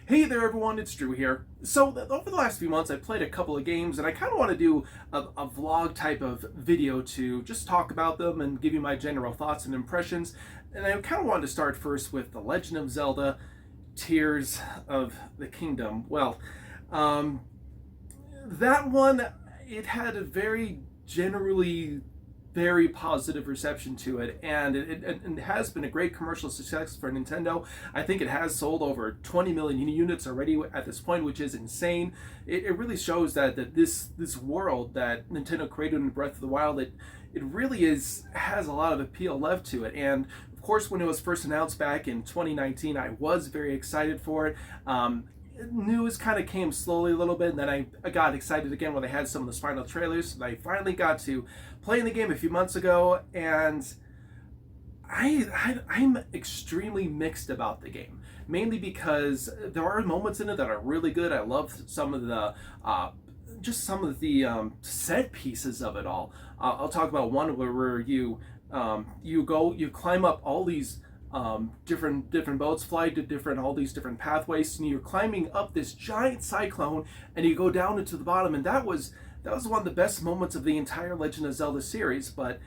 Hey there everyone, it's Drew here. So over the last few months I've played a couple of games and I kind of want to do a vlog type of video to just talk about them and give you my general thoughts and impressions. And I kind of wanted to start first with The Legend of Zelda Tears of the Kingdom. Um, that one, it had a very generally very positive reception to it, and it has been a great commercial success for Nintendo. I think it has sold over 20 million units already at this point, which is insane. It really shows that this world that Nintendo created in Breath of the Wild, it really has a lot of appeal left to it. And of course, when it was first announced back in 2019, I was very excited for it. News kind of came slowly a little bit, and then I got excited again when they had some of the final trailers. And I finally got to playing the game a few months ago, and I'm extremely mixed about the game, mainly because there are moments in it that are really good. I love some of the set pieces of it all. I'll talk about one where you climb up all these different boats, fly to all these different pathways, and you're climbing up this giant cyclone, and you go down into the bottom, and that was one of the best moments of the entire Legend of Zelda series. But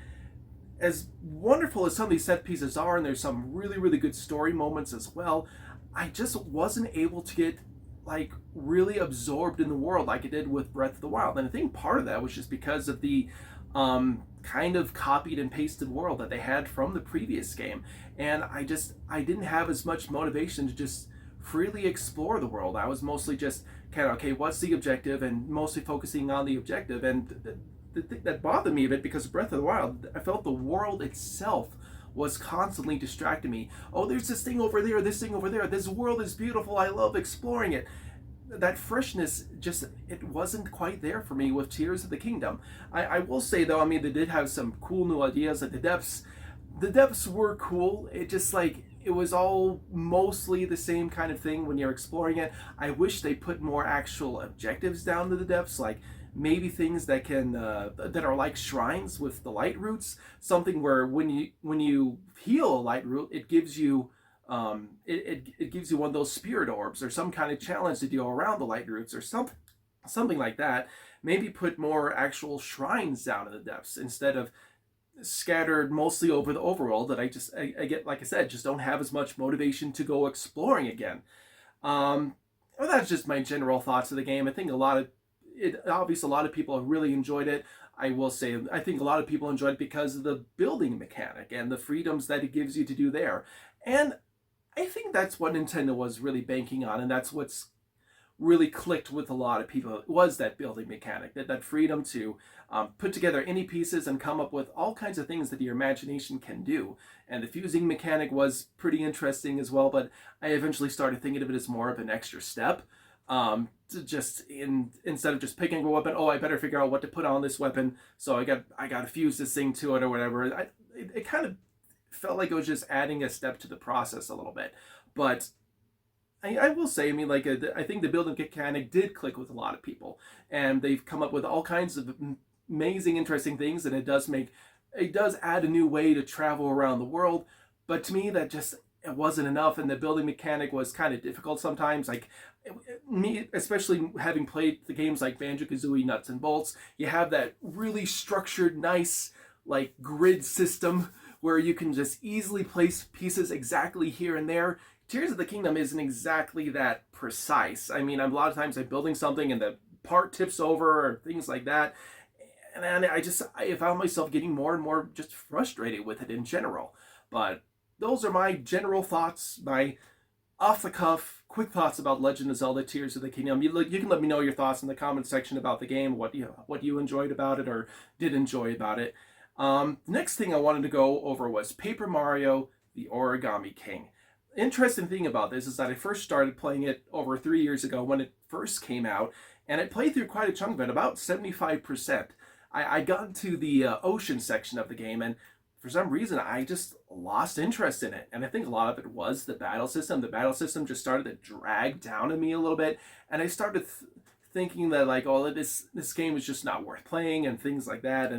as wonderful as some of these set pieces are, and there's some really good story moments as well, I just wasn't able to get like really absorbed in the world like I did with Breath of the Wild. And I think part of that was just because of the kind of copied and pasted world that they had from the previous game. And I didn't have as much motivation to just freely explore the world. I was mostly just kind of, okay, what's the objective, and mostly focusing on the objective. And the thing that bothered me a bit, because Breath of the Wild, I felt the world itself was constantly distracting me. Oh, there's this thing over there, this thing over there, this world is beautiful, I love exploring it. That freshness, just, it wasn't quite there for me with Tears of the Kingdom. I will say though, I mean, they did have some cool new ideas. Like the depths were cool. It just like, it was all mostly the same kind of thing when you're exploring it. I wish they put more actual objectives down to the depths, like maybe things that can that are like shrines with the light roots. Something where when you heal a light root, it gives you it gives you one of those spirit orbs, or some kind of challenge to do around the light roots, or something like that. Maybe put more actual shrines down in the depths instead of scattered mostly over the overworld, that I get, like I said, just don't have as much motivation to go exploring again. Well, that's just my general thoughts of the game. I think obviously a lot of people have really enjoyed it. I will say, I think a lot of people enjoyed it because of the building mechanic and the freedoms that it gives you to do there. And I think that's what Nintendo was really banking on, and that's what's really clicked with a lot of people, was that building mechanic, that freedom to put together any pieces and come up with all kinds of things that your imagination can do. And the fusing mechanic was pretty interesting as well, but I eventually started thinking of it as more of an extra step. To just instead of just picking a weapon, oh, I better figure out what to put on this weapon, so I got to fuse this thing to it or whatever. It kind of felt like it was just adding a step to the process a little bit. But I will say, I mean, like, I think the building mechanic did click with a lot of people, and they've come up with all kinds of amazing, interesting things, and it does add a new way to travel around the world. But to me, that just, it wasn't enough, and the building mechanic was kind of difficult sometimes. Like, me, especially having played the games like Banjo-Kazooie Nuts and Bolts, you have that really structured, nice, like, grid system where you can just easily place pieces exactly here and there. Tears of the Kingdom isn't exactly that precise. I mean, a lot of times I'm building something and the part tips over or things like that. And then I found myself getting more and more just frustrated with it in general. But those are my general thoughts, my off the cuff, quick thoughts about Legend of Zelda Tears of the Kingdom. You can let me know your thoughts in the comment section about the game, what you enjoyed about it or did enjoy about it. The next thing I wanted to go over was Paper Mario: The Origami King. Interesting thing about this is that I first started playing it over 3 years ago when it first came out, and I played through quite a chunk of it, about 75%. I got into the ocean section of the game, and for some reason I just lost interest in it. And I think a lot of it was the battle system. The battle system just started to drag down on me a little bit, and I started thinking that, like, oh, this game is just not worth playing and things like that.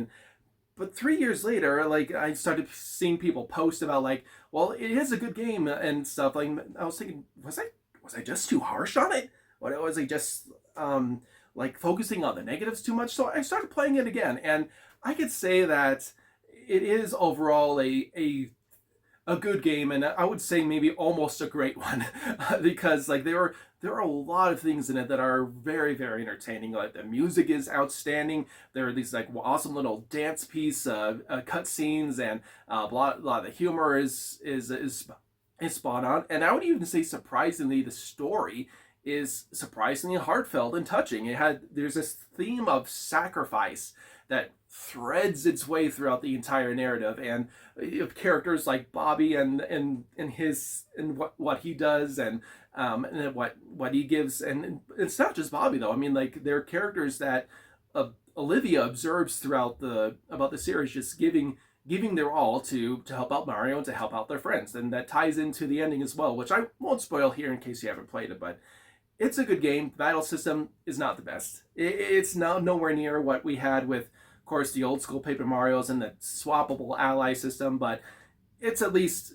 But 3 years later, like, I started seeing people post about, like, well, it is a good game and stuff. Like, I was thinking, was I just too harsh on it? What was I just like focusing on the negatives too much? So I started playing it again, and I could say that it is overall a good game, and I would say maybe almost a great one because like there are a lot of things in it that are very entertaining. Like the music is outstanding. There are these like awesome little dance piece cut scenes, and a lot of the humor is spot on. And I would even say surprisingly, the story is surprisingly heartfelt and touching. There's this theme of sacrifice that threads its way throughout the entire narrative, and of characters like Bobby and what he does, and what he gives. And it's not just Bobby though. I mean, like there are characters that Olivia observes throughout the series, just giving their all to help out Mario and to help out their friends, and that ties into the ending as well, which I won't spoil here in case you haven't played it. But it's a good game. The battle system is not the best. It's now nowhere near what we had with, of course, the old school Paper Marios and the swappable ally system, but it's at least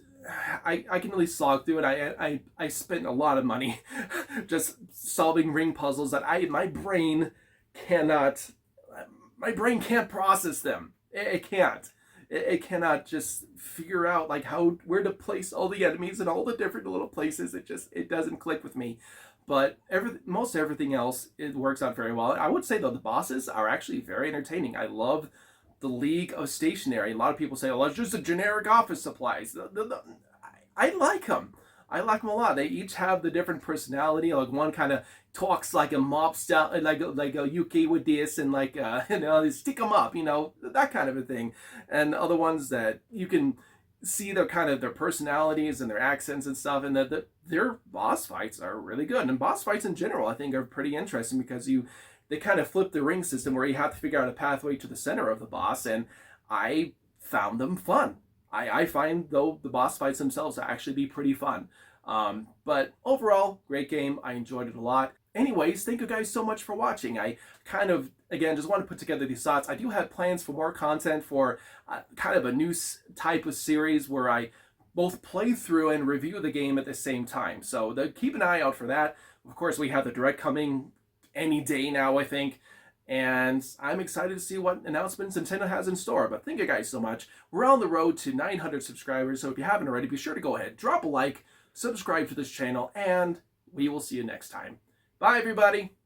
I can at least slog through it. I spent a lot of money just solving ring puzzles that cannot my brain can't process them. It can't. It cannot just figure out like where to place all the enemies in all the different little places. It doesn't click with me. But most everything else, it works out very well. I would say though the bosses are actually very entertaining. I love the League of Stationery. A lot of people say, "Oh, it's just a generic office supplies." I like them. I like them a lot. They each have the different personality. Like one kind of talks like a mob style, like a Yuki with this, and like they stick them up, that kind of a thing. And other ones that you can see their personalities and their accents and stuff, and that their boss fights are really good. And boss fights in general, I think, are pretty interesting because they kind of flip the ring system where you have to figure out a pathway to the center of the boss, and I found them fun. I find though the boss fights themselves to actually be pretty fun. But overall, great game. I enjoyed it a lot. Anyways, thank you guys so much for watching. I kind of, again, just want to put together these thoughts. I do have plans for more content for kind of a new type of series where I both play through and review the game at the same time. So keep an eye out for that. Of course, we have the Direct coming any day now, I think. And I'm excited to see what announcements Nintendo has in store. But thank you guys so much. We're on the road to 900 subscribers. So if you haven't already, be sure to go ahead, drop a like, subscribe to this channel, and we will see you next time. Bye, everybody.